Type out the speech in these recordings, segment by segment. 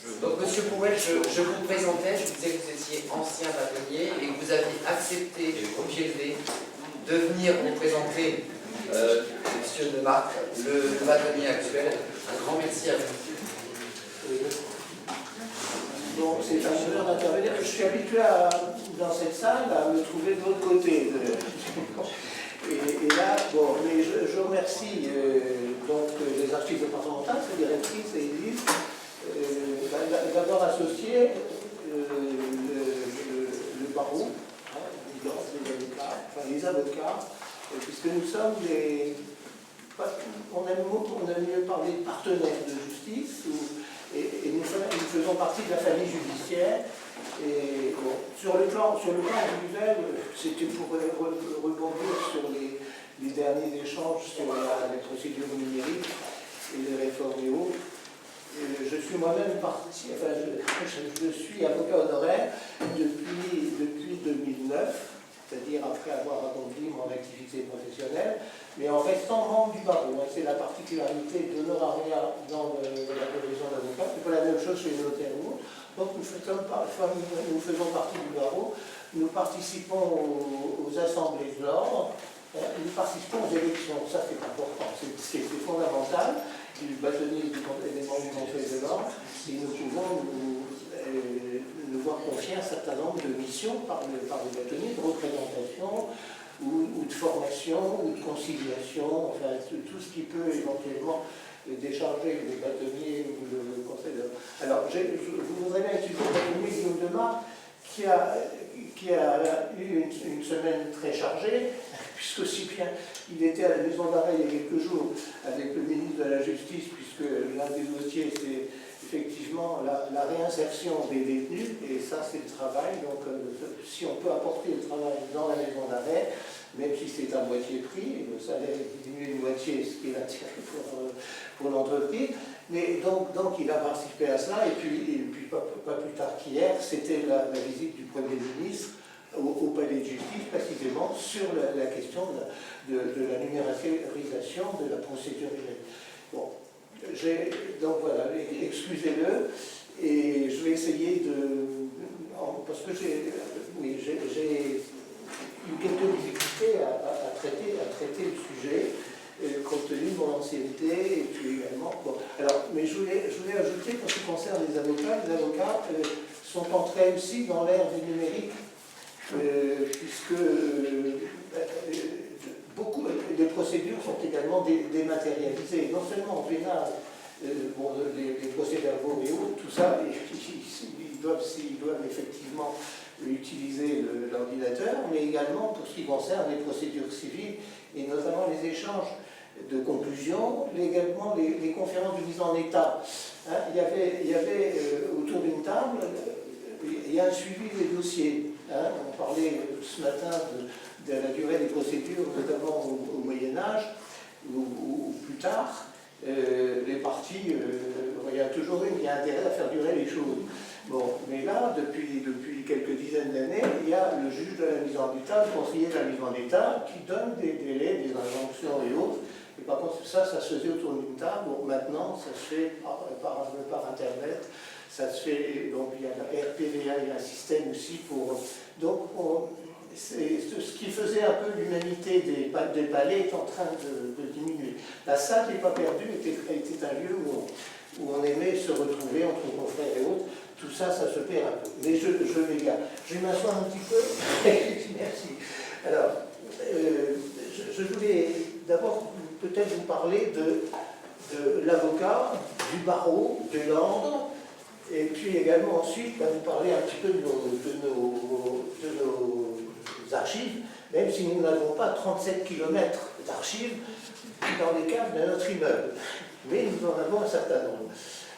Donc, Monsieur Pouel, je vous présentais, je vous disais que vous étiez ancien bâtonnier et que vous aviez accepté au pied levé de venir nous présenter Monsieur Demarque, le bâtonnier actuel. Un grand merci à vous. Bon, c'est un honneur d'intervenir. Je suis habitué dans cette salle à me trouver de l'autre côté. Et là, bon, mais je remercie donc les archives départementales, les directrices et Élise, d'avoir associé le barreau, les avocats, puisque nous sommes on aime mieux parler de partenaires de justice, et nous faisons partie de la famille judiciaire. Et bon, sur le plan individuel, c'était pour rebondir sur les derniers échanges sur les procédures numériques et les réformes et autres. Je suis moi-même parti, enfin, je suis avocat honoraire depuis 2009, c'est-à-dire après avoir abondi mon activité professionnelle, mais en restant membre du barreau. C'est la particularité de l'honorariat dans la profession d'avocat. C'est pas la même chose chez les notaires ou autres. Donc nous faisons partie du barreau, nous participons aux assemblées de l'ordre, nous participons aux élections. Ça c'est important, c'est fondamental. Du bâtonnier des membres du Conseil de l'ordre, et nous pouvons nous voir confier un certain nombre de missions par les bâtonniers, de représentation, ou de formation, ou de conciliation, enfin tout ce qui peut éventuellement décharger les bâtonniers ou le Conseil de l'ordre. Alors, vous voudrez bien utiliser le bâtonnier Guillaume Demarque, qui a eu une semaine très chargée, puisque aussi bien il était à la maison d'arrêt il y a quelques jours avec le ministre de la Justice, puisque l'un des dossiers c'est effectivement la réinsertion des détenus, et ça c'est le travail. Donc si on peut apporter le travail dans la maison d'arrêt, même si c'est à moitié prix, le salaire est diminué de moitié, ce qui est l'intérêt pour l'entreprise. Mais donc il a participé à cela, et puis pas plus tard qu'hier, c'était la visite du Premier ministre au Palais de Justice, précisément sur la question de la numérisation de la procédure numérique. Bon, donc voilà, excusez-le, et je vais essayer parce que j'ai eu quelques difficultés à traiter le sujet, compte tenu de mon ancienneté, et puis également... Bon, alors, mais je voulais ajouter, pour ce qui concerne les avocats sont entrés aussi dans l'ère du numérique, puisque beaucoup de procédures sont également dématérialisées, non seulement en pénal, les procès-verbaux et autres, tout ça, ils doivent effectivement utiliser l'ordinateur, mais également pour ce qui concerne les procédures civiles, et notamment les échanges de conclusion, également les conférences de mise en état. Hein, il y avait autour d'une table, il y a un suivi des dossiers. Hein, on parlait ce matin de la durée des procédures, notamment au Moyen-Âge, ou plus tard. Les parties, il y a toujours il y a intérêt à faire durer les choses. Bon, mais là, depuis quelques dizaines d'années, il y a le juge de la mise en état, le conseiller de la mise en état, qui donne des délais, des injonctions et autres. Et par contre, ça se faisait autour d'une table. Bon, maintenant, ça se fait par Internet. Ça se fait, donc il y a la RPVA, il y a un système aussi pour... Donc, ce qui faisait un peu l'humanité des palais est en train de diminuer. La salle n'est pas perdue, était un lieu où on aimait se retrouver entre confrères et autres. Tout ça, ça se perd un peu. Mais je m'égare. Je vais m'asseoir un petit peu. Merci. Alors, je voulais d'abord peut-être vous parler de l'avocat, du barreau, de l'ordre, et puis également ensuite vous parler un petit peu de nos archives, même si nous n'avons pas 37 km d'archives dans les caves de notre immeuble. Mais nous en avons un certain nombre.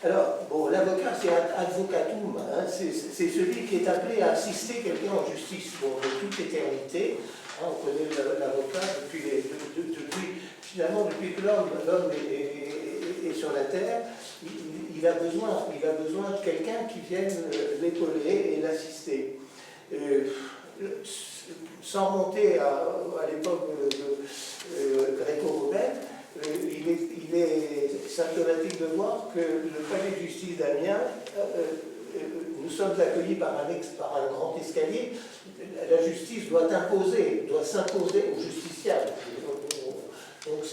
Alors, bon, l'avocat, c'est advocatum, hein, c'est celui qui est appelé à assister quelqu'un en justice de toute éternité. Hein, on connaît l'avocat finalement depuis que l'homme est sur la terre. Il a besoin de quelqu'un qui vienne l'épauler et l'assister. Sans remonter à l'époque gréco-romaine, symptomatique de voir que le palais de justice d'Amiens, nous sommes accueillis par un grand escalier. La justice doit s'imposer aux justiciables. Donc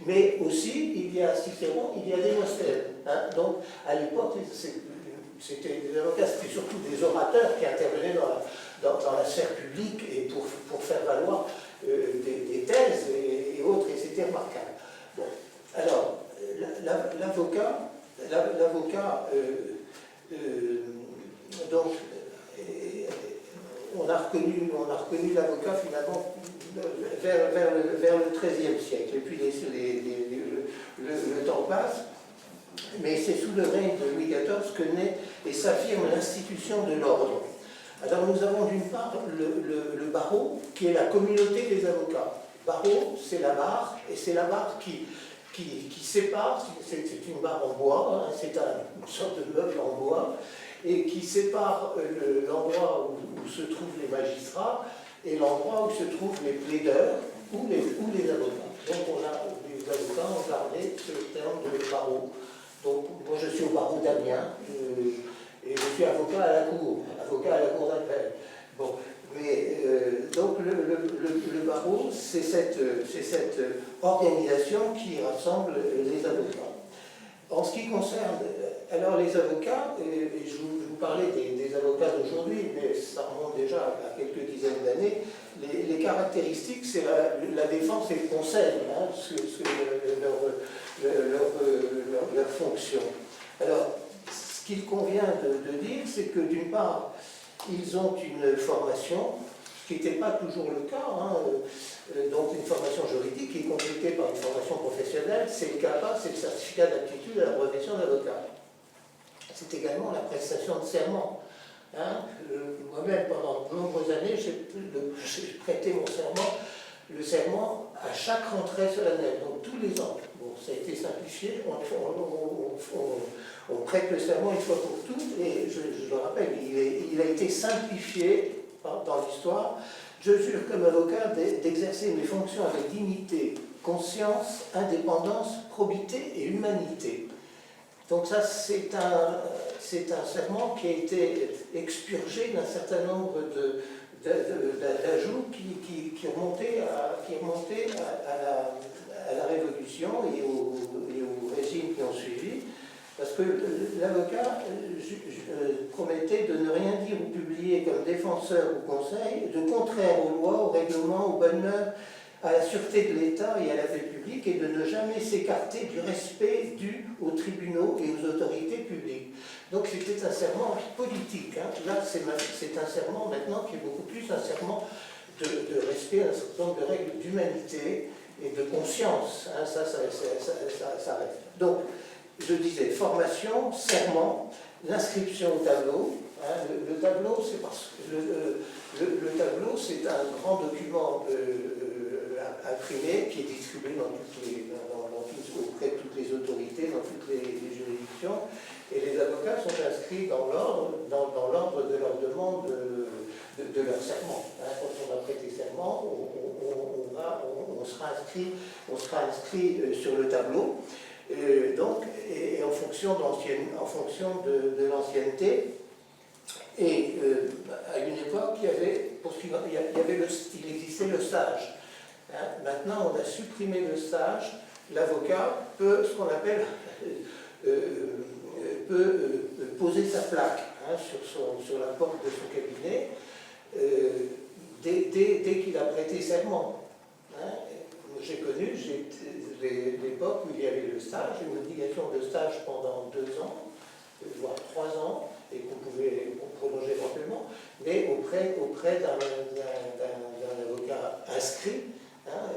mais aussi, il y a Cicéron, il y a Démosthène. Hein. Donc, à l'époque, les avocats, c'était surtout des orateurs qui intervenaient dans la sphère publique et pour faire valoir des thèses et autres, et c'était remarquable. Bon. Alors, l'avocat, donc, on a reconnu l'avocat finalement vers le XIIIe siècle. Et puis le temps passe, mais c'est sous le règne de Louis XIV que naît et s'affirme l'institution de l'ordre. Alors nous avons d'une part le barreau, qui est la communauté des avocats. Barreau, c'est la barre, et c'est la barre qui sépare, c'est une barre en bois, hein, c'est une sorte de meuble en bois, et qui sépare l'endroit où se trouvent les magistrats et l'endroit où se trouvent les plaideurs ou les avocats. Donc les avocats ont gardé ce terme de barreau. Donc moi je suis au barreau d'Amiens, et je suis avocat à la cour d'appel. Bon, mais donc le barreau, c'est cette organisation qui rassemble les avocats. En ce qui concerne, alors les avocats, et je vous parlais des avocats d'aujourd'hui, mais ça remonte déjà à quelques dizaines d'années, les caractéristiques, c'est la défense et le conseil, hein, leur fonction. Alors, ce qu'il convient de dire, c'est que d'une part, ils ont une formation, ce qui n'était pas toujours le cas, hein, donc une formation juridique qui est complétée par une formation professionnelle, c'est le CAPA, c'est le certificat d'aptitude à la profession d'avocat. C'est également la prestation de serment. Hein. Moi-même, pendant de nombreuses années, j'ai prêté mon serment, le serment à chaque rentrée solennelle, donc tous les ans. Bon, ça a été simplifié, on prête le serment une fois pour toutes, et je le rappelle, il a été simplifié dans l'histoire. Je jure comme avocat d'exercer mes fonctions avec dignité, conscience, indépendance, probité et humanité. Donc ça, c'est un serment qui a été expurgé d'un certain nombre d'ajouts qui remontaient à la Révolution et aux régimes qui ont suivi, parce que l'avocat promettait de ne rien dire ou publier comme défenseur ou conseil, de contraire aux lois, aux règlements, aux bonnes mœurs, à la sûreté de l'État et à la paix publique, et de ne jamais s'écarter du respect dû aux tribunaux et aux autorités publiques. Donc c'était un serment politique. Hein. Là, c'est un serment maintenant qui est beaucoup plus un serment de respect d'un certain nombre de règles d'humanité et de conscience. Hein. Ça reste. Donc, je disais, formation, serment, l'inscription au tableau. Hein. Le tableau, c'est parce que le tableau, c'est un grand document imprimé qui est distribué auprès de toutes les autorités, dans toutes les juridictions, et les avocats sont inscrits dans l'ordre de leur demande de leur serment. Hein, quand on a prêté serment, on sera inscrit sur le tableau, donc, et en fonction de l'ancienneté. Et à une époque, il existait le stage. Hein, maintenant, on a supprimé le stage. L'avocat peut, ce qu'on appelle, poser sa plaque, hein, sur la porte de son cabinet dès qu'il a prêté serment. Hein. J'ai connu l'époque où il y avait le stage, une obligation de stage pendant 2 ans, voire 3 ans, et qu'on pouvait prolonger éventuellement, mais auprès d'un avocat inscrit. Hein,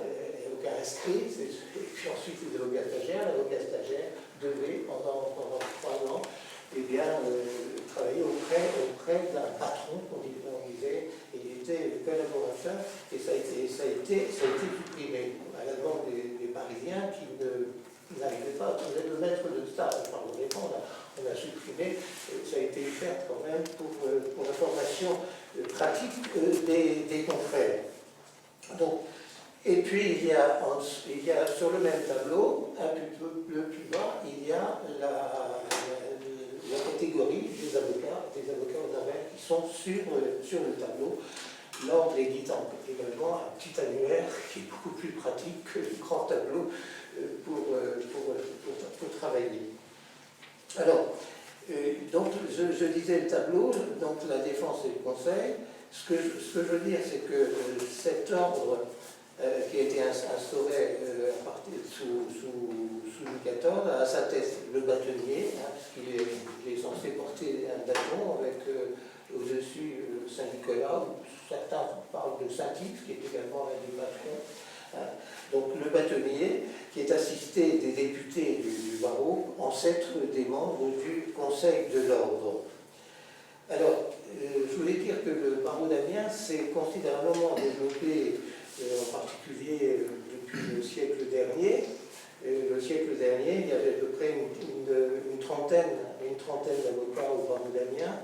l'avocat inscrit, et puis ensuite les avocats stagiaires. L'avocat stagiaire devait pendant 3 ans travailler auprès d'un patron, on disait, et il était collaborateur, et ça a été supprimé à la demande des Parisiens qui n'arrivaient pas à trouver le maître de stage. Par exemple, on a supprimé, ça a été fait quand même pour la formation pratique des confrères. Donc, Et puis il y a sur le même tableau, un peu plus bas, il y a la catégorie des avocats honoraires qui sont sur le tableau. L'ordre est guidant également un petit annuaire qui est beaucoup plus pratique que le grand tableau pour travailler. Alors, donc je disais le tableau, donc la défense et le conseil. Ce que je veux dire, c'est que cet ordre qui a été instauré sous Louis XIV a à sa tête le bâtonnier, puisqu'il est censé porter un bâton avec au-dessus Saint-Nicolas, où certains parlent de Saint-Yves, qui est également un des patrons. Donc le bâtonnier, qui est assisté des députés du barreau, ancêtre des membres du Conseil de l'ordre. Alors, je voulais dire que le barreau d'Amiens s'est considérablement développé, en particulier depuis le siècle dernier. Le siècle dernier, il y avait à peu près une trentaine d'avocats au barreau d'Amiens.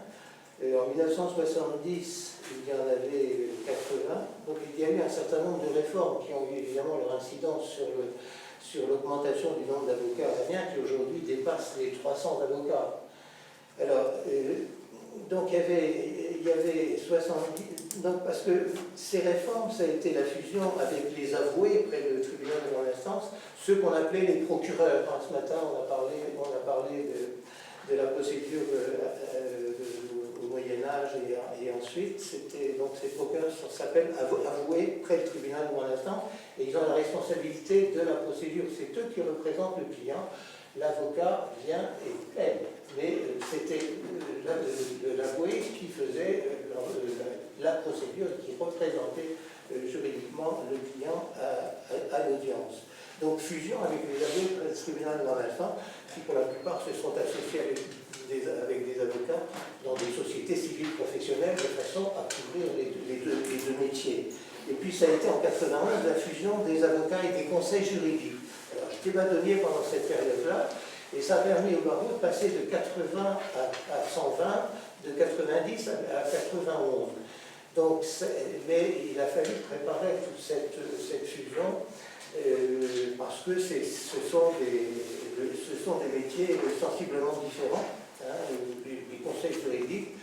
En 1970, il y en avait 80. Donc il y a eu un certain nombre de réformes qui ont eu évidemment leur incidence sur l'augmentation du nombre d'avocats à Amiens, qui aujourd'hui dépasse les 300 avocats. Alors, donc il y avait 70. Donc, parce que ces réformes, ça a été la fusion avec les avoués près du tribunal de grande instance, ceux qu'on appelait les procureurs. Ce matin, on a parlé de la procédure au Moyen-Âge et ensuite, donc ces procureurs s'appellent avoués près du tribunal de grande instance et ils ont la responsabilité de la procédure. C'est eux qui représentent le client. L'avocat vient et plaide. Mais c'était l'avoué qui faisait la procédure, qui représentait juridiquement le client à l'audience. Donc fusion avec les avoués près du tribunal de grande instance, qui pour la plupart se sont associés avec des avocats dans des sociétés civiles professionnelles de façon à couvrir les deux métiers. Et puis ça a été en 1991 la fusion des avocats et des conseils juridiques. Alors j'étais bâtonnier pendant cette période-là, et ça a permis au barreau de passer de 80 à 120, de 90 à 91. Donc, mais il a fallu préparer toute cette fusion parce que ce sont des métiers sensiblement différents. Les conseils juridiques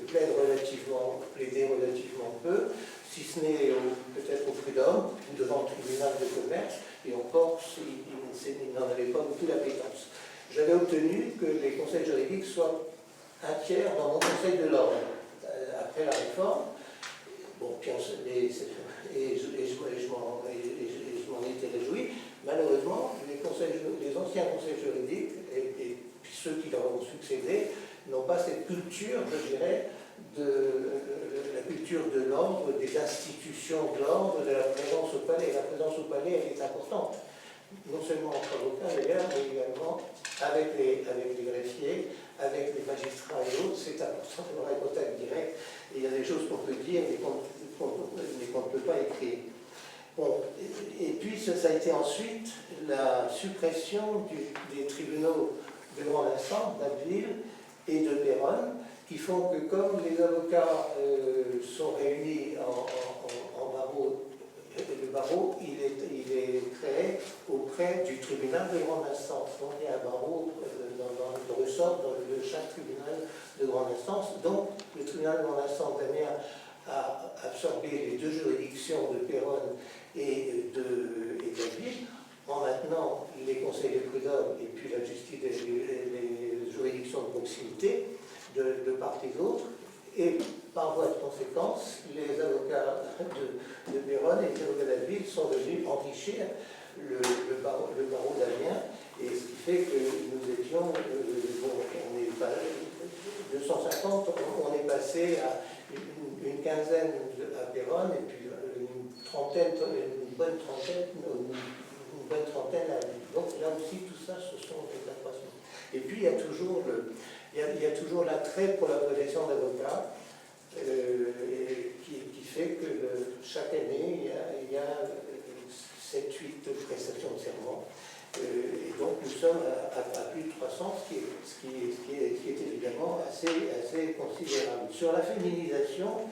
plaidaient relativement peu, si ce n'est peut-être au prud'homme ou devant le tribunal de commerce, et encore, il n'en avait pas beaucoup d'appétence. J'avais obtenu que les conseils juridiques soient un tiers dans mon conseil de l'ordre. Après la réforme, bon, puis je m'en étais réjoui. Malheureusement, les anciens conseils juridiques et puis ceux qui leur ont succédé n'ont pas cette culture, je dirais, de la culture de l'ordre, des institutions de l'ordre, de la présence au palais. La présence au palais, elle est importante. Non seulement entre avocats d'ailleurs, mais également avec les greffiers, avec les magistrats et autres, c'est important d'avoir un contact direct. Et il y a des choses qu'on peut dire, mais qu'on ne peut pas écrire. Bon, et puis ça a été ensuite la suppression des tribunaux de grande instance, d'Abbeville et de Péronne, qui font que comme les avocats sont réunis en barreau, le barreau, il est créé auprès du tribunal de grande instance. Donc il y a un barreau dans le ressort de chaque tribunal de grande instance. Donc le tribunal de grande instance d'Amiens a absorbé les deux juridictions de Péronne et d'Abbeville, en maintenant les conseils de prud'homme et puis la justice les juridictions de proximité de part et d'autre. Et par voie de conséquence, les avocats de Péronne et les avocats d'Abbeville sont venus enrichir le barreau d'Amiens, et ce qui fait que nous étions, on est pas 250, on est passé à une quinzaine à Péronne, et puis une bonne trentaine à Abbeville. Donc là aussi, tout ça, ce sont des accroissements. Et puis il y a toujours l'attrait pour la profession d'avocat qui fait que chaque année, il y a 7-8 prestations de serment. Et donc nous sommes à plus de 300, ce qui est évidemment assez considérable. Sur la féminisation,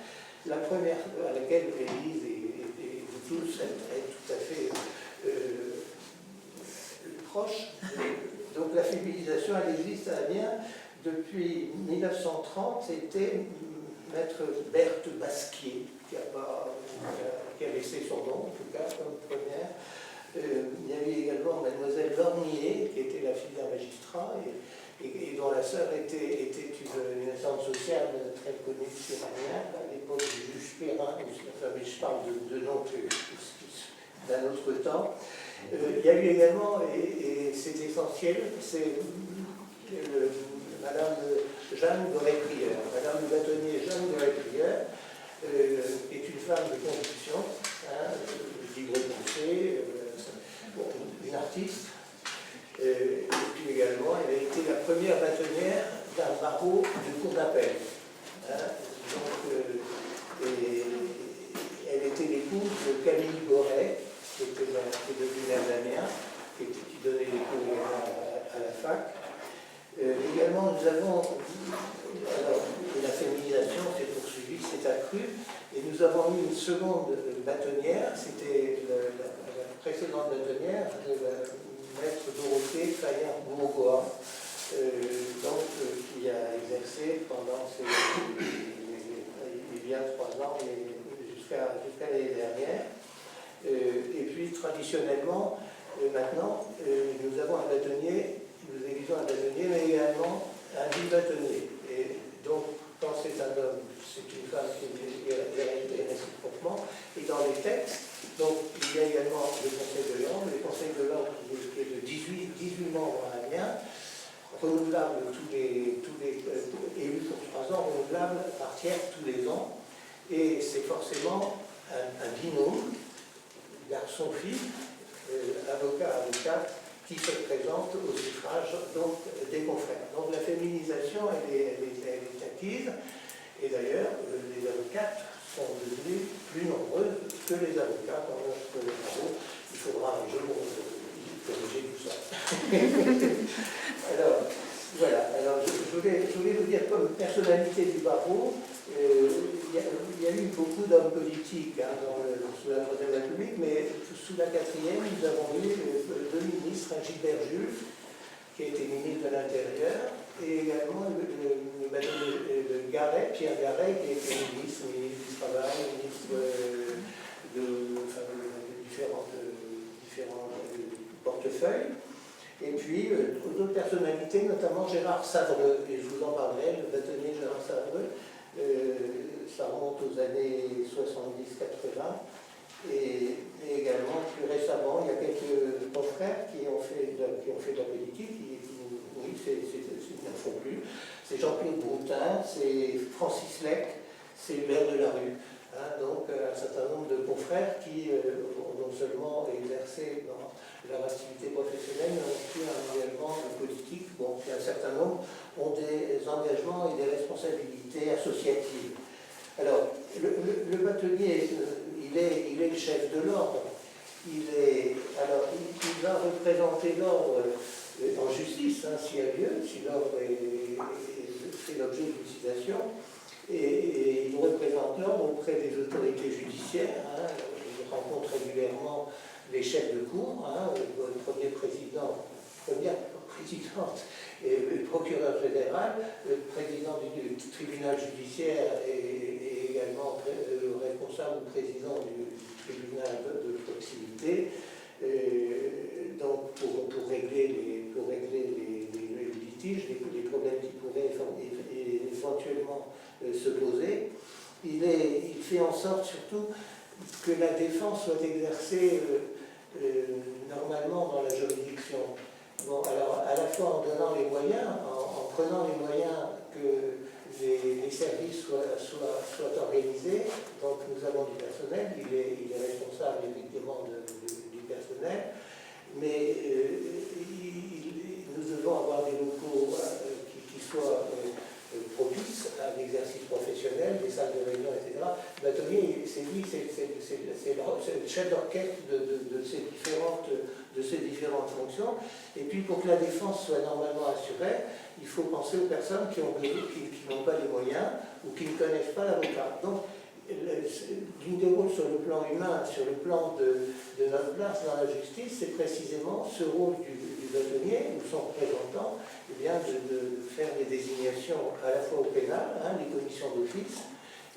la première à laquelle Élise et vous tous être tout à fait proches. Donc la féminisation, elle existe à Amiens depuis 1930. C'était maître Berthe Basquier qui a laissé son nom, en tout cas, comme première. Il y avait également mademoiselle Lormier, qui était la fille d'un magistrat, et dont la sœur était une assistante sociale très connue sur Amiens, à l'époque du juge Perrin, enfin, mais je parle de noms d'un autre temps. Il y a eu également, et c'est essentiel, c'est Madame Jeanne Doré-Prieur. Madame le bâtonnier Jeanne Doré-Prieur est une femme de conviction, libre pensée, une artiste. Et puis également, elle a été la première bâtonnière d'un barreau de cour d'appel. Elle était l'épouse de Camille Borret, qui est devenue maire d'Amiens, qui donnait les cours à la fac. Également, nous avons, alors, la féminisation s'est poursuivie, s'est accrue, et nous avons eu une seconde bâtonnière, c'était la précédente bâtonnière, maître Dorothée Fayard-Bourgois, qui a exercé pendant il y a 3 ans, jusqu'à l'année dernière. Et puis, traditionnellement, maintenant, nous avons un bâtonnier, nous exigeons un bâtonnier, mais également un bâtonnier. Et donc, quand c'est un homme, c'est une femme qui est réciproquement. Et dans les textes, donc, il y a également le Conseil de l'Ordre. Le Conseil de l'Ordre qui est de 18 membres à Amiens, renouvelable élus pour 3 ans, renouvelable par tiers tous les ans. Et c'est forcément un binôme, garçon-fille, avocat-avocate, qui se présente au suffrage donc, des confrères. Donc la féminisation, elle est acquise, et d'ailleurs, les avocates sont devenues plus nombreuses que les avocats dans notre barreau. Il faudra un jour corriger tout ça. Alors, voilà. Alors, je voulais vous dire, comme personnalité du barreau, il y a eu beaucoup d'hommes politiques sous la Troisième République, mais sous la Quatrième, nous avons eu 2 ministres, un Gilbert Jules, qui a été ministre de l'Intérieur, et également le Garret, Pierre Garret, qui a été ministre du Travail, ministre de différents portefeuilles. Et puis d'autres personnalités, notamment Gérard Savreux, et je vous en parlerai, le bâtonnier Gérard Savreux, ça remonte aux années 70-80, et également plus récemment, il y a quelques confrères qui ont fait de la politique, oui, ils n'en font plus. C'est Jean-Claude Broutin, c'est Francis Lec, c'est Hubert Delarue. Donc un certain nombre de confrères qui ont non seulement exercé dans leur activité professionnelle, mais ont eu un engagement politique. Bon, puis un certain nombre ont des engagements et des responsabilités associatives. Alors, le bâtonnier, il est le chef de l'ordre. Il va représenter l'ordre en justice, s'il y a lieu, si l'ordre fait l'objet d'une citation. Et il représente l'ordre auprès des autorités judiciaires. Il rencontre régulièrement les chefs de cour, le première présidente et le procureur général, le président du tribunal judiciaire et également le responsable ou président du tribunal de proximité, donc pour régler les litiges, les problèmes qui pourraient éventuellement se poser. Il fait en sorte surtout que la défense soit exercée normalement dans la juridiction. Bon, alors à la fois en donnant les moyens, en prenant les moyens que les services soient organisés. Donc nous avons du personnel, il est responsable évidemment du personnel, mais nous devons avoir des locaux qui soient propices à l'exercice professionnel, des salles de réunion, etc. L'atelier, c'est le chef d'orchestre de ces différentes fonctions. Et puis pour que la défense soit normalement assurée, il faut penser aux personnes qui n'ont pas les moyens ou qui ne connaissent pas l'avocat. Donc, l'une des rôles nous, sur le plan humain, sur le plan de notre place dans la justice, c'est précisément ce rôle du bâtonnier ou son représentant, eh bien, de faire des désignations à la fois au pénal, les commissions d'office,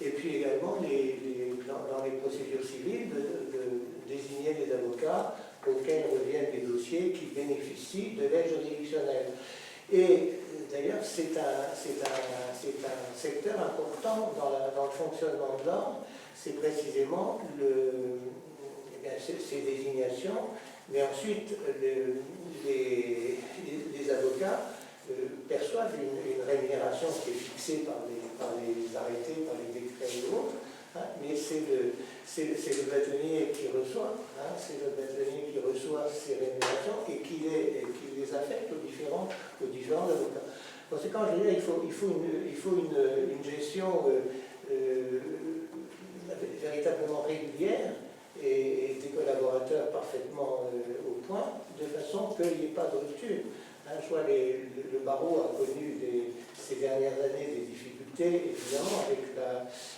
et puis également dans les procédures civiles, de désigner les avocats auxquels reviennent les dossiers qui bénéficient de l'aide juridictionnelle. Et d'ailleurs, c'est un secteur important dans le fonctionnement de l'ordre, c'est précisément ces désignations, mais ensuite les avocats perçoivent une rémunération qui est fixée par les arrêtés, par les décrets et autres, mais c'est le bâtonnier qui reçoit, ces rémunérations et qui les affecte aux différents avocats. Par conséquent, je dirais qu'il faut une gestion véritablement régulière et des collaborateurs parfaitement au point, de façon qu'il n'y ait pas de rupture. Je vois le barreau a connu ces dernières années des difficultés, évidemment,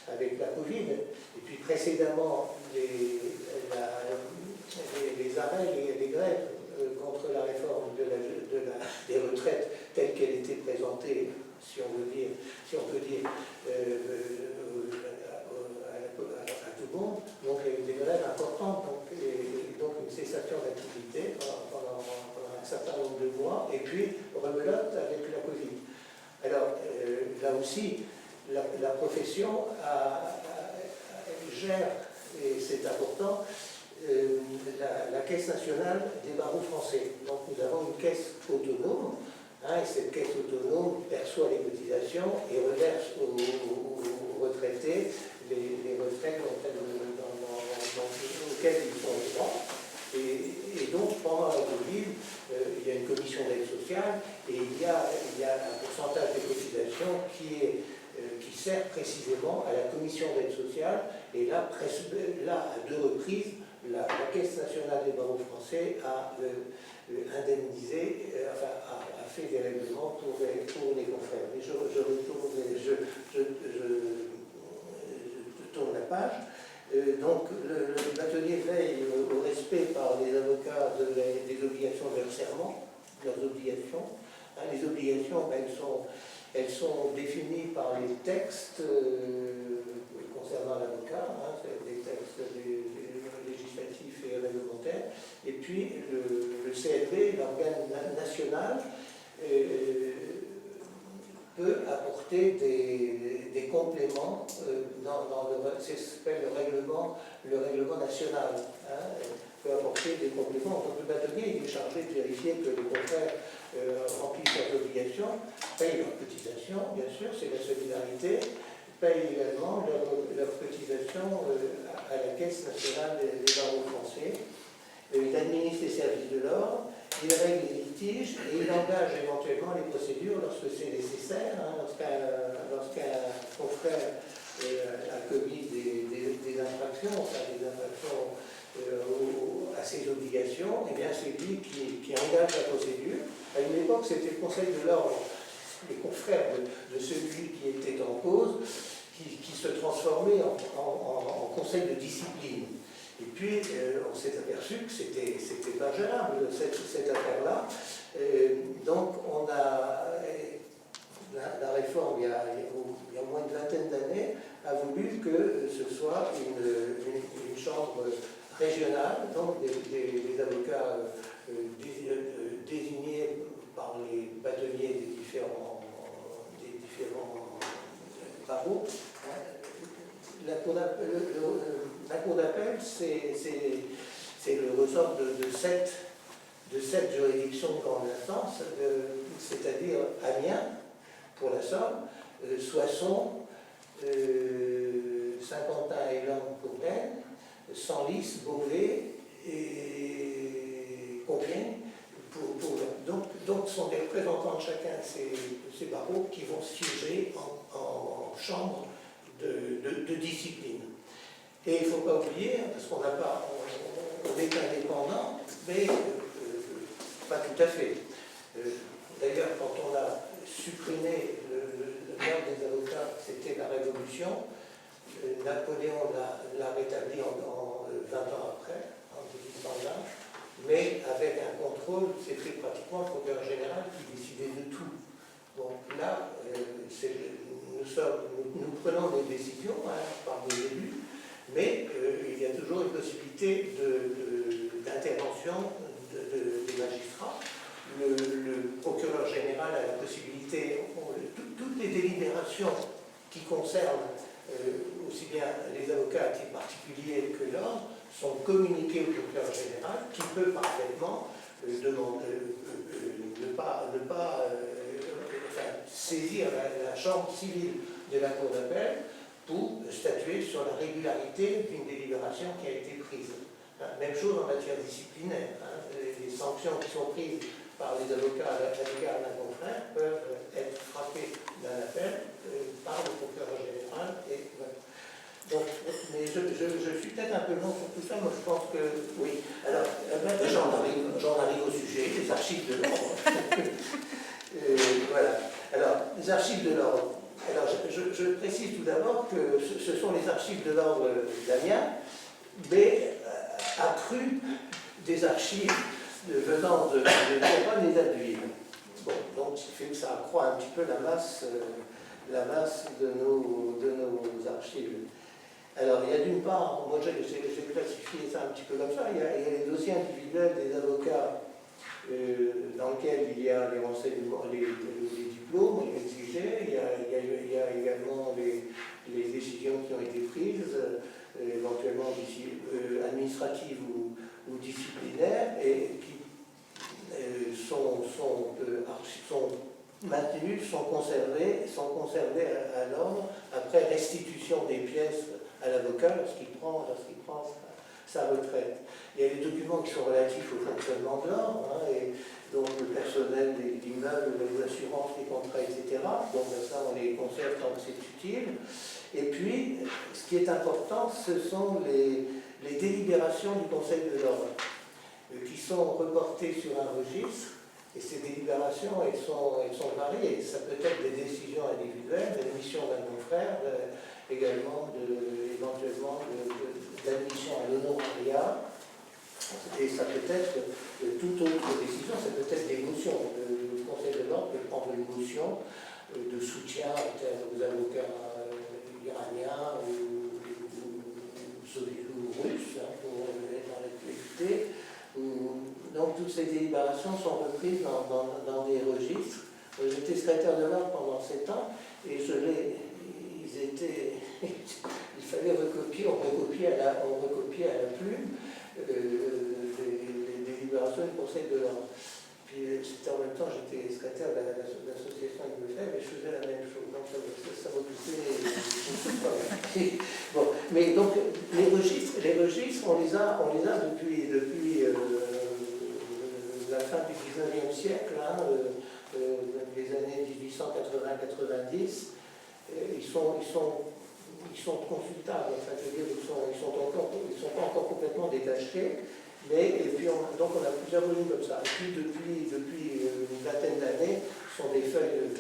avec la Covid, et puis précédemment les arrêts, les grèves contre la réforme des retraites telle qu'elle était présentée, si on peut dire, à tout le monde. Donc il y a eu des grèves importantes, donc une cessation d'activité pendant un certain nombre de mois, et puis rebelote avec la Covid. Alors là aussi, la profession gère, et c'est important, la Caisse nationale des barreaux français. Donc nous avons une caisse autonome, et cette caisse autonome perçoit les cotisations et reverse aux retraités les retraites auxquelles ils sont droits. Et donc pendant la Covid, il y a une commission d'aide sociale et il y a un pourcentage des cotisations qui sert précisément à la commission d'aide sociale. Et là, à deux reprises, la Caisse nationale des barreaux français a indemnisé, a fait des règlements pour les confrères. Mais je tourne la page. Donc le bâtonnier veille au respect par les avocats des obligations de leur serment, leurs obligations. Les obligations, elles sont définies par les textes concernant l'avocat, des textes législatifs et réglementaires, et puis le CLB, l'organe national, peut apporter des compléments dans ce qui s'appelle le règlement national. Peut apporter des compléments. Donc le bâtonnier il est chargé de vérifier que les confrères remplissent leurs obligations, payent leurs cotisations, bien sûr, c'est la solidarité, payent également leurs cotisations à la Caisse nationale des barreaux français. Il administre les services de l'ordre, il règle les litiges et il engage éventuellement les procédures lorsque c'est nécessaire, lorsqu'un confrère a commis des infractions, à ses obligations, et bien c'est lui qui engage la procédure. À une époque, c'était le Conseil de l'ordre, les confrères de celui qui était en cause, qui se transformait en conseil de discipline. Et puis, on s'est aperçu que c'était pas gérable, cette affaire-là. Donc, on a la réforme, il y a moins d'une vingtaine d'années, a voulu que ce soit une chambre régionale, donc des avocats désignés par les bâtonniers des différents barreaux. La cour d'appel, c'est le ressort de sept juridictions de grande instance, c'est-à-dire Amiens, pour la Somme, Soissons, Saint-Quentin-et-Langres pour Rennes, Senlis, Beauvais et Compiègne. Donc, ce sont des représentants de chacun de ces barreaux qui vont siéger en chambre de discipline. Et il ne faut pas oublier, parce qu'on est indépendant, mais pas tout à fait. D'ailleurs, quand on a supprimé l'ordre des avocats, c'était la Révolution. Napoléon l'a rétabli 20 ans après, en 1820, mais avec un contrôle, c'était pratiquement le procureur général qui décidait de tout. Donc là, nous prenons des décisions par nos élus, mais il y a toujours une possibilité d'intervention des magistrats. Le procureur général a la possibilité, toutes les délibérations qui concernent aussi bien les avocats à titre particulier que l'ordre sont communiquées au procureur général qui peut parfaitement saisir la chambre civile de la cour d'appel pour statuer sur la régularité d'une délibération qui a été prise. Même chose en matière disciplinaire. Les sanctions qui sont prises par les avocats à l'égard d'un confrère peuvent être frappées d'un appel par le procureur général. Donc, mais je suis peut-être un peu long sur tout ça, moi je pense que oui. Alors, maintenant j'en arrive au sujet, les archives de l'ordre. Voilà. Alors, les archives de l'ordre. Alors, je précise tout d'abord que ce sont les archives de l'ordre d'Amiens, mais accrues des archives venant de Champagne et d'Abbeville. Bon, donc, ce qui fait que ça accroît un petit peu la masse de nos archives. Alors, il y a d'une part, moi j'ai classifié ça un petit peu comme ça, il y a les dossiers individuels des avocats dans lesquels il y a les renseignements, les diplômes exigés, il y a également les décisions qui ont été prises, éventuellement administratives ou disciplinaires, et qui sont maintenues, sont conservées à l'ordre après restitution des pièces à l'avocat lorsqu'il prend sa retraite. Il y a les documents qui sont relatifs au fonctionnement de l'ordre, et donc le personnel des immeubles, les assurances, les contrats, etc. Donc ça, on les conserve tant que c'est utile. Et puis, ce qui est important, ce sont les délibérations du Conseil de l'ordre, qui sont reportées sur un registre. Et ces délibérations, elles sont variées. Ça peut être des décisions individuelles, des missions d'un confrère, également éventuellement d'admission à l'honorariat. Et ça peut être toute autre décision, ça peut être des motions. Le Conseil de l'ordre peut prendre une motion de soutien aux avocats iraniens ou russes, pour être dans l'actualité. Donc toutes ces délibérations sont reprises dans des registres. J'étais secrétaire de l'ordre pendant 7 ans et il fallait recopier, on recopiait à la plume les délibérations du Conseil de l'ordre. Puis c'était en même temps, j'étais secrétaire de l'association Immeuble, et je faisais la même chose. Donc ça m'occupait Bon, mais donc les registres, on les a depuis la fin du 19e siècle, les années 1880-90. Ils sont consultables, enfin, je veux dire, ils sont pas encore complètement détachés, mais et puis donc on a plusieurs volumes comme ça. Et puis depuis une vingtaine d'années, ce sont des feuilles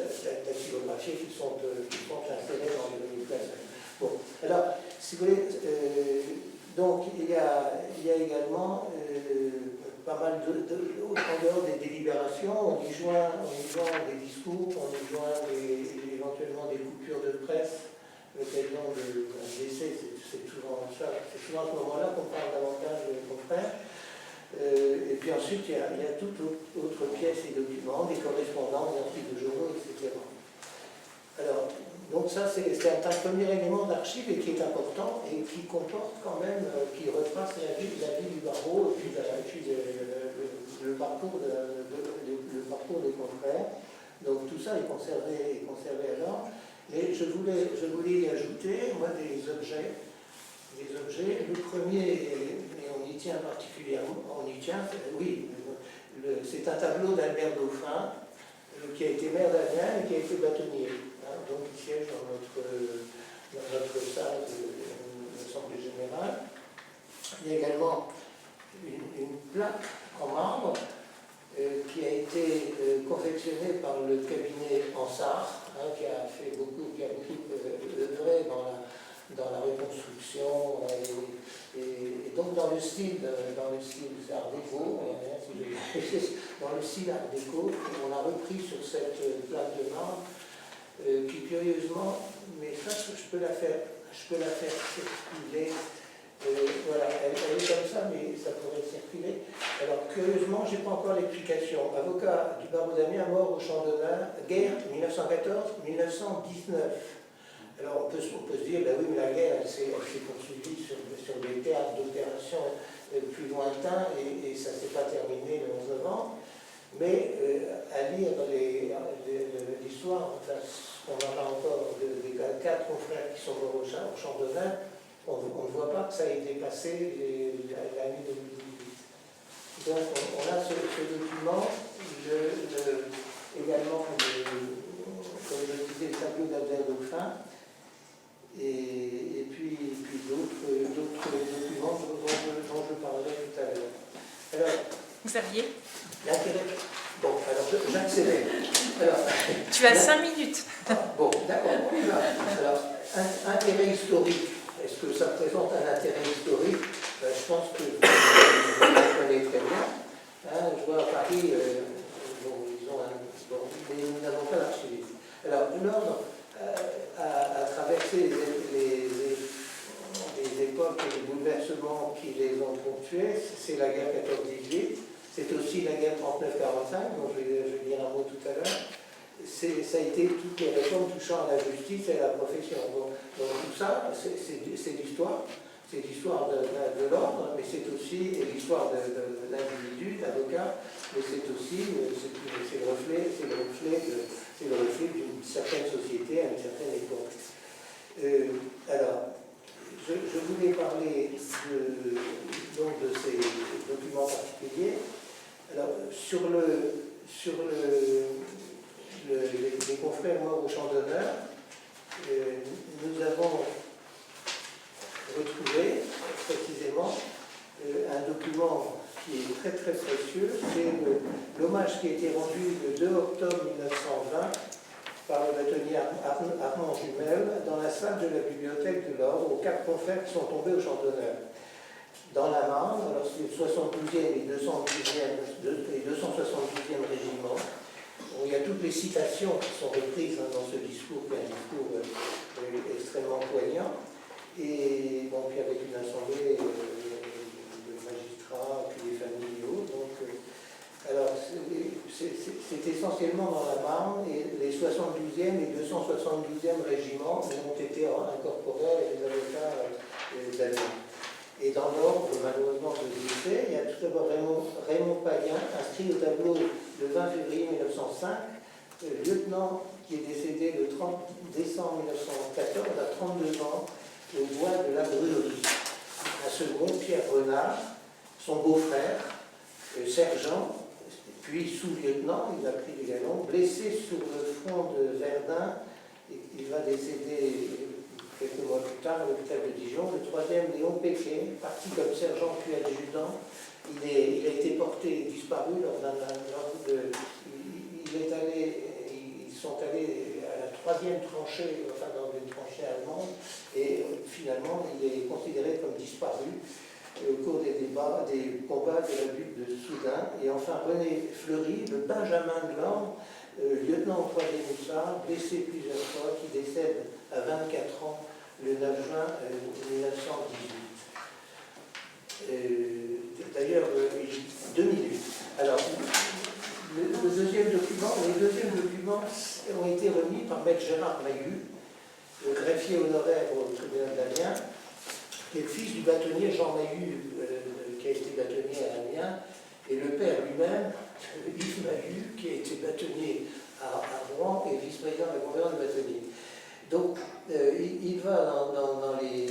dactylographiées qui sont insérées dans les volumes classiques. Bon, alors, si vous voulez, donc il y a également pas mal en dehors des délibérations, on y joint des discours, on y joint éventuellement des coupures de presse, l'occasion d'un décès, c'est souvent ça, c'est souvent à ce moment-là qu'on parle davantage de confrères. Et puis ensuite, il y a toute autre pièce et documents, des correspondances, des articles de journaux, etc. Alors, donc ça, c'est un premier élément d'archive et qui est important et qui comporte quand même, qui retrace la vie du barreau et puis le parcours des confrères. Donc tout ça est conservé alors. Et je voulais y ajouter, moi, des objets. Le premier, et on y tient particulièrement, c'est un tableau d'Albert Dauphin, qui a été maire d'Amiens et qui a été bâtonnier. Donc il siège dans notre salle de l'Assemblée générale. Il y a également une plaque en marbre qui a été confectionnée par le cabinet Ansart, qui a beaucoup œuvré dans la reconstruction construction, et donc dans le style c'est Art déco, dans le style Art déco, on a repris sur cette plaque de marbre, qui curieusement, mais ça je peux la faire circuler. Voilà, elle est comme ça, mais ça pourrait circuler. Alors, curieusement, je n'ai pas encore l'explication. Avocat du barreau d'Amiens, mort au champ d'honneur, guerre 1914-1919. Alors, on peut se dire, ben oui, mais la guerre, elle s'est poursuivie sur des théâtres d'opérations plus lointains, et ça ne s'est pas terminé le 11 novembre. Mais à lire l'histoire, enfin, on en a encore des 4 confrères qui sont morts au champ d'honneur, on ne voit pas que ça ait dépassé l'année 2018. Donc on a ce document, également, comme je disais, le tableau d'Abdel Dauphin, et puis d'autres documents dont je parlerai tout à l'heure. Alors, Xavier, l'intérêt. Bon, alors j'accélère. tu as 5 minutes. Bon, d'accord, on y va. Alors, intérêt historique. Est-ce que ça présente un intérêt historique? Je pense que vous le connaissez très bien. Je vois à Paris, mais nous n'avons pas l'archiviste. Alors, l'ordre a traversé les époques et les bouleversements qui les ont ponctués. C'est la guerre 14-18, c'est aussi la guerre 39-45, dont je vais dire un mot tout à l'heure. Ça a été toutes les réformes touchant à la justice et à la profession. Donc tout ça, c'est l'histoire. C'est l'histoire de l'ordre, mais c'est aussi l'histoire de l'individu, de l'avocat, mais c'est aussi le reflet d'une certaine société à une certaine époque. Alors, je voulais parler de ces documents particuliers. Alors, sur les confrères morts au champ d'honneur, nous avons retrouvé précisément un document qui est très très précieux. C'est l'hommage qui a été rendu le 2 octobre 1920 par le bâtonnier Armand Jumel dans la salle de la bibliothèque de l'Ordre aux 4 confrères qui sont tombés au champ d'honneur. Dans la Marne, alors c'est le 72e et 272e régiment. Il y a toutes les citations qui sont reprises dans ce discours, qui est un discours extrêmement poignant, et bon, puis avec une assemblée de magistrats, puis des familiaux. Donc, alors, c'est essentiellement dans la Marne, et les 72e et 272e régiments ont été incorporés à des avocats d'Amiens. Et dans l'ordre, malheureusement, de lycée, il y a tout d'abord Raymond Payen, inscrit au tableau le 20 février 1905, lieutenant qui est décédé le 30 décembre 1914 à 32 ans au bois de la Brûlerie. Un second, Pierre Renard, son beau-frère, sergent, puis sous-lieutenant, il a pris du galon, blessé sur le front de Verdun, et il va décéder quelques mois plus tard à l'hôpital de Dijon. Le troisième, Léon Péquet, parti comme sergent puis adjudant, il a été porté et disparu lors d'un ordre. Ils sont allés à la 3e tranchée, enfin dans une tranchée allemande, et finalement il est considéré comme disparu au cours des débats, des combats de la butte de Soudun. Et enfin René Fleury, le Benjamin de l'Ordre, lieutenant au 3e hussard, blessé plusieurs fois, qui décède à 24 ans le 9 juin 1918. D'ailleurs, 2008. Alors, les deuxièmes documents ont été remis par maître Gérard Maillu, le greffier honoraire au tribunal d'Amiens, qui est le fils du bâtonnier Jean Maillu, qui a été bâtonnier à Amiens, et le père lui-même, Yves Maillu, qui a été bâtonnier à Rouen et vice-président de la conférence de bâtonniers. Donc, il va dans les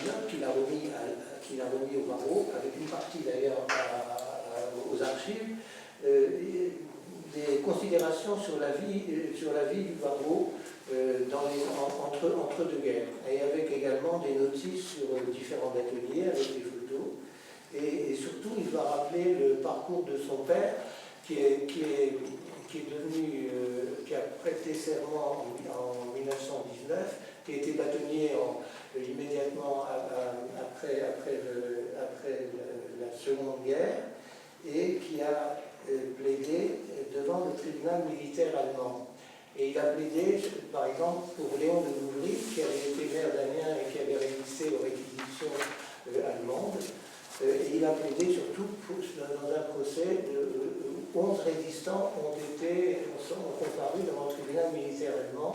notes qu'il a remis au barreau, avec une partie d'ailleurs aux archives, des considérations sur la vie du barreau entre deux guerres, et avec également des notices sur différents ateliers avec des photos. Et surtout, il va rappeler le parcours de son père, qui a prêté serment en 1919 qui a été bâtonnier immédiatement après la Seconde Guerre, et qui a plaidé devant le tribunal militaire allemand. Et il a plaidé, par exemple, pour Léon de Louvry, qui avait été maire d'Amiens et qui avait résisté aux réquisitions allemandes. Et il a plaidé surtout dans un procès où 11 résistants ont comparu devant le tribunal militaire allemand.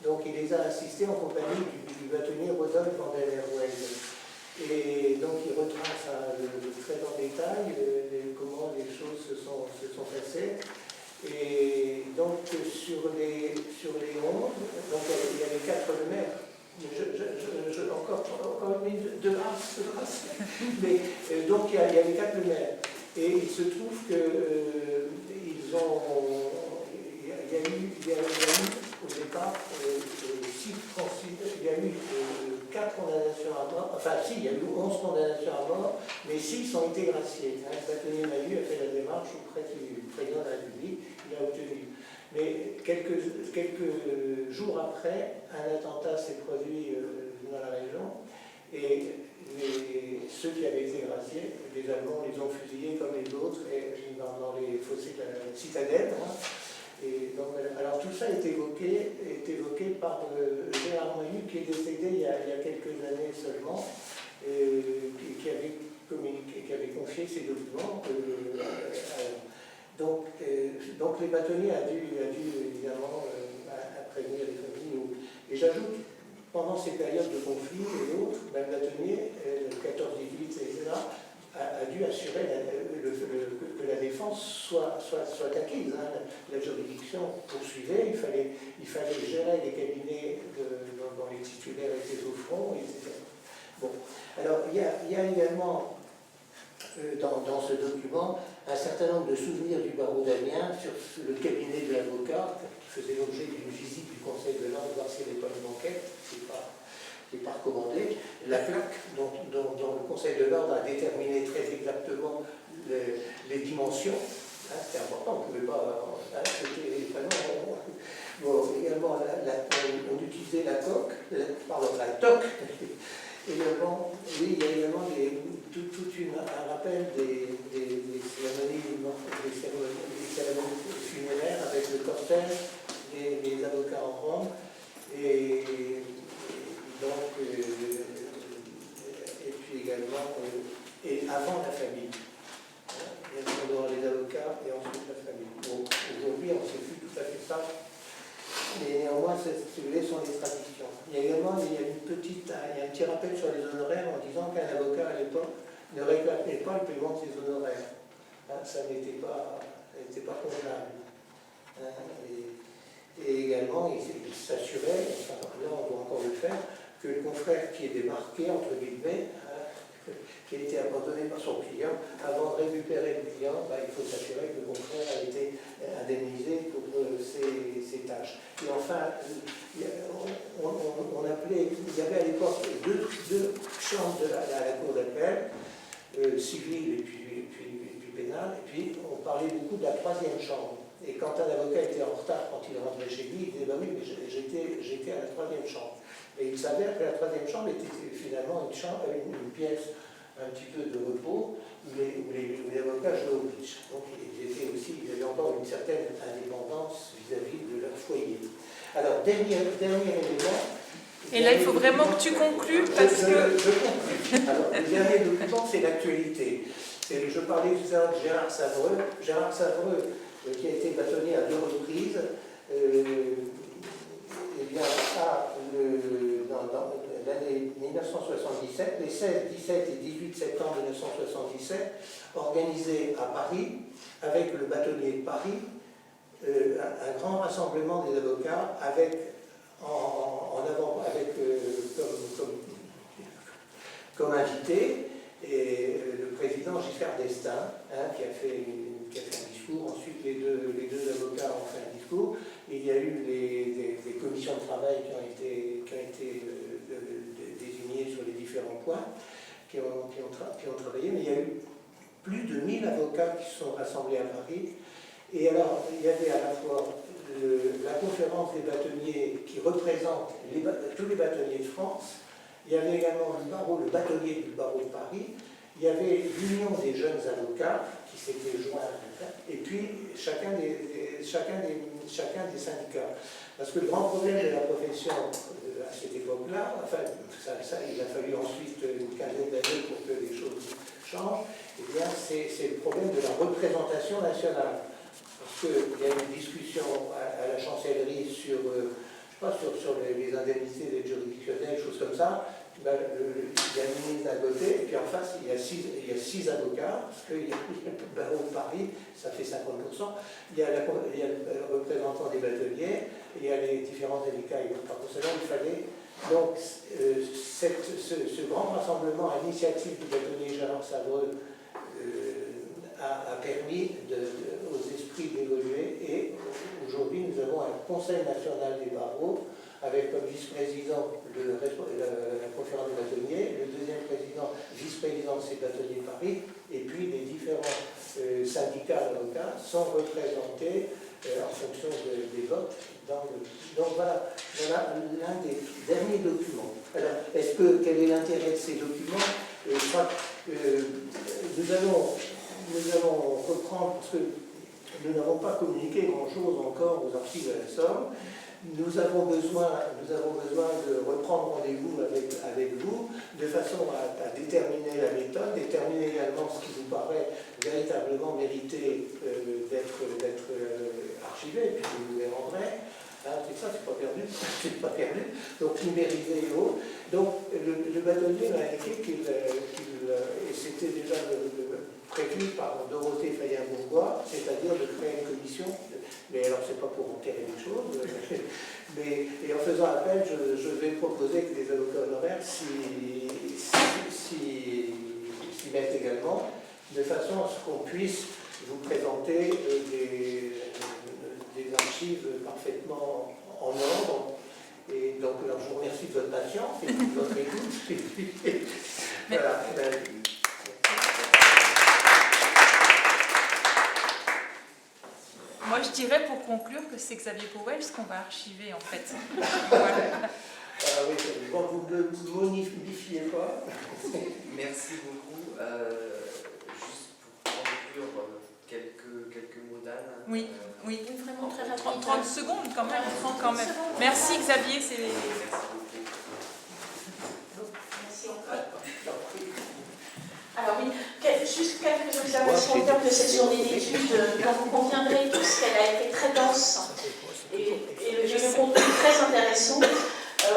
Donc il les a assistés en compagnie du bâtonnier Rodolphe van der Merwede. Et donc il retrace très en détail comment les choses se sont passées. Et donc sur les 11, donc il y avait 4 maires. Encore une minute de grâce. Mais donc il y avait 4 maires. Et il se trouve que il y a eu au départ il y a eu 4 condamnations à mort, enfin si, il y a eu 11 condamnations à mort, mais 6 ont été graciées. Le bâtonnier Maillu a fait la démarche auprès du président de la République, il a obtenu. Mais quelques jours après, un attentat s'est produit dans la région, et ceux qui avaient été graciés, les Allemands les ont fusillés comme les autres dans les fossés de la citadelle. Et donc, alors tout ça est évoqué par Gérard Moyu, qui est décédé il y a quelques années seulement, qui avait confié ces documents. Donc les bâtonniers a dû évidemment prévenir les familles. Et j'ajoute, pendant ces périodes de conflit et autres, le bâtonnier, le 14-18, etc., a dû assurer que la défense soit acquise. La juridiction poursuivait, il fallait gérer les cabinets dont les titulaires étaient au front, etc. Bon. Alors, il y a également dans ce document un certain nombre de souvenirs du barreau d'Amiens sur le cabinet de l'avocat, qui faisait l'objet d'une visite du Conseil de l'Ordre, voir s'il n'y avait pas une enquête. C'est pas recommandé. La plaque dont le Conseil de l'Ordre a déterminé très exactement les dimensions, c'est important, on ne pouvait pas c'était vraiment. Bon, également, on utilisait la toque, également, oui, il y a également un rappel des cérémonies funéraires avec le cortège des avocats en Rome. Et donc, et puis également, et avant la famille. Il y a d'abord les avocats et ensuite la famille. Bon, aujourd'hui, on ne sait plus tout à fait ça, mais néanmoins, si vous voulez, sont les traditions. Il y a également un petit rappel sur les honoraires en disant qu'un avocat à l'époque ne réclamait pas le paiement de ses honoraires. Ça n'était pas convenable. Et également, il s'assurait, enfin, là on doit encore le faire, que le confrère qui est débarqué, entre guillemets, qui a été abandonné par son client, avant de récupérer le client, il faut s'assurer que le confrère a été indemnisé pour ses tâches. Et enfin, on appelait, il y avait à l'époque deux chambres à la cour d'appel, civile et puis pénale, et puis on parlait beaucoup de la 3e chambre. Et quand un avocat était en retard, quand il rentrait chez lui, il disait « oui, mais j'étais à la 3e chambre ». Et il s'avère que la 3e chambre était finalement une pièce un petit peu de repos où les avocats jouaient au pitch. Donc ils avaient encore une certaine indépendance vis-à-vis de leur foyer. Alors, dernier élément. Et là, il faut vraiment que tu conclues parce que... Je conclue. Alors, le dernier document, c'est l'actualité. Je parlais tout à l'heure de Gérard Savreux. Gérard Savreux, qui a été bâtonnier à 2 reprises, dans l'année 1977, les 16, 17 et 18 septembre 1977, organisé à Paris, avec le bâtonnier de Paris, un grand rassemblement des avocats avec comme invité et le président Giscard d'Estaing, qui a fait un discours. Ensuite, les deux avocats ont fait un discours. Il y a eu des commissions de travail qui ont été désignées sur les différents points, qui ont travaillé, mais il y a eu plus de 1000 avocats qui se sont rassemblés à Paris. Et alors, il y avait à la fois la conférence des bâtonniers qui représente tous les bâtonniers de France. Il y avait également le bâtonnier du barreau de Paris. Il y avait l'Union des jeunes avocats qui s'était joint à ça, et puis chacun des syndicats. Parce que le grand problème de la profession à cette époque-là, enfin, il a fallu ensuite une quinzaine d'années pour que les choses changent, eh bien, c'est le problème de la représentation nationale. Parce qu'il y a une discussion à la chancellerie sur, je sais pas, sur les indemnités des juridictionnels, choses comme ça. Ben, il y a une ministre d'un côté, et puis en face, il y a six avocats, parce qu'il y a le barreau de Paris, ça fait 50%. Il y a le représentant des bâtonniers, il y a les différents syndicats, et par conséquent, il fallait. Donc, ce grand rassemblement à l'initiative du bâtonnier Gérard Savreux a permis aux esprits d'évoluer, et aujourd'hui, nous avons un Conseil national des barreaux, avec comme vice-président la conférence des bâtonniers, le deuxième président, vice-président de ces bâtonniers de Paris, et puis les différents syndicats d'avocats sont représentés en fonction des votes. Donc voilà l'un des derniers documents. Alors, quel est l'intérêt de ces documents? Je crois que nous allons reprendre, parce que nous n'avons pas communiqué grand-chose encore aux archives de la Somme. Nous avons besoin de reprendre rendez-vous avec vous, de façon à déterminer la méthode, déterminer également ce qui vous paraît véritablement mériter d'être archivé, puis vous nous les rendrez. C'est ça, c'est pas perdu, c'est pas perdu. Donc numérisé et autres. Donc le bâtonnier m'a indiqué et c'était déjà prévu par Dorothée Fayet-Bourgois, c'est-à-dire de créer une commission. Mais alors, c'est pas pour enterrer les choses, et en faisant appel, je vais proposer que les avocats honoraires s'y mettent également, de façon à ce qu'on puisse vous présenter des archives parfaitement en ordre. Et donc, alors, je vous remercie de votre patience et de votre écoute. Voilà. Moi, je dirais pour conclure que c'est Xavier Powell ce qu'on va archiver en fait. Voilà. Oui, bon, vous ne me modifiez pas. Merci beaucoup. Juste pour conclure, quelques mots d'Anne. Oui, oui. Vraiment très rapide. 30 secondes quand même. Merci Xavier. Merci beaucoup. Merci encore. Alors oui, juste quelques observations en termes de cette journée d'études, dont vous conviendrez tous qu'elle a été très dense et le contenu très intéressant.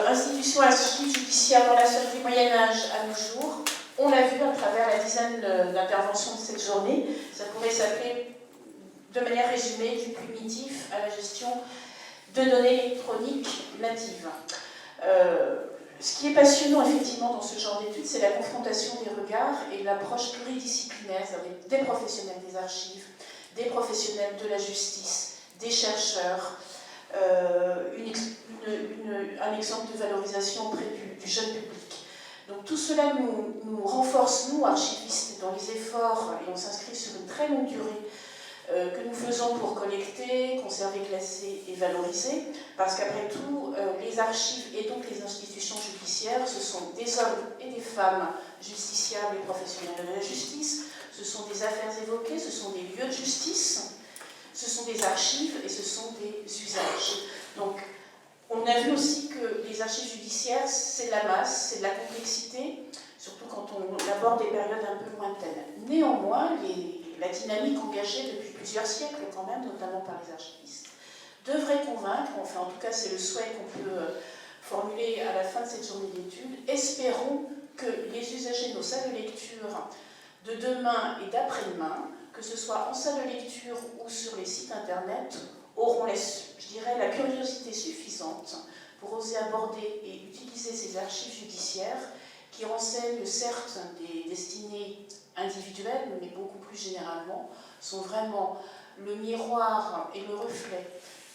Institution archives judiciaires dans la sphère du Moyen-Âge à nos jours. On l'a vu à travers la dizaine d'interventions de cette journée. Ça pourrait s'appeler de manière résumée du primitif à la gestion de données électroniques natives. Ce qui est passionnant effectivement dans ce genre d'études, c'est la confrontation des regards et l'approche pluridisciplinaire avec des professionnels des archives, des professionnels de la justice, des chercheurs, un exemple de valorisation auprès du jeune public. Donc tout cela nous renforce, nous archivistes, dans les efforts, et on s'inscrit sur une très longue durée que nous faisons pour collecter, conserver, classer et valoriser, parce qu'après tout, les archives et donc les institutions judiciaires, ce sont des hommes et des femmes justiciables et professionnels de la justice, ce sont des affaires évoquées, ce sont des lieux de justice, ce sont des archives et ce sont des usages. Donc, on a vu aussi que les archives judiciaires, c'est de la masse, c'est de la complexité, surtout quand on aborde des périodes un peu lointaines. Néanmoins, la dynamique engagée depuis plusieurs siècles, quand même, notamment par les archivistes, devrait convaincre, enfin en tout cas c'est le souhait qu'on peut formuler à la fin de cette journée d'études. Espérons que les usagers de nos salles de lecture de demain et d'après-demain, que ce soit en salle de lecture ou sur les sites internet, auront, je dirais, la curiosité suffisante pour oser aborder et utiliser ces archives judiciaires qui renseignent certes des destinées individuelles, mais beaucoup plus généralement, sont vraiment le miroir et le reflet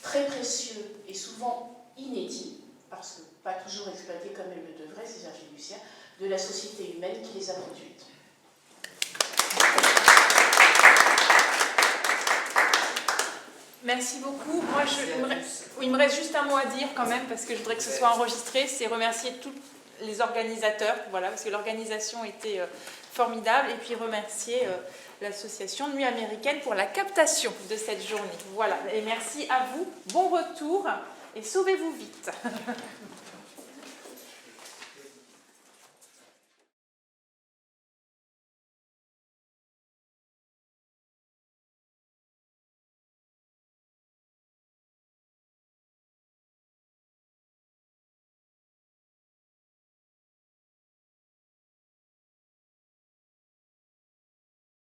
très précieux et souvent inédit, parce que pas toujours exploité comme elles le devraient, ces archives judiciaires, de la société humaine qui les a produites. Merci beaucoup. Moi, Merci à tous. il me reste juste un mot à dire quand même, parce que je voudrais que ce soit enregistré, c'est remercier tous les organisateurs, voilà, parce que l'organisation était formidable, et puis remercier l'association Nuit américaine pour la captation de cette journée. Voilà, et merci à vous, bon retour, et sauvez-vous vite.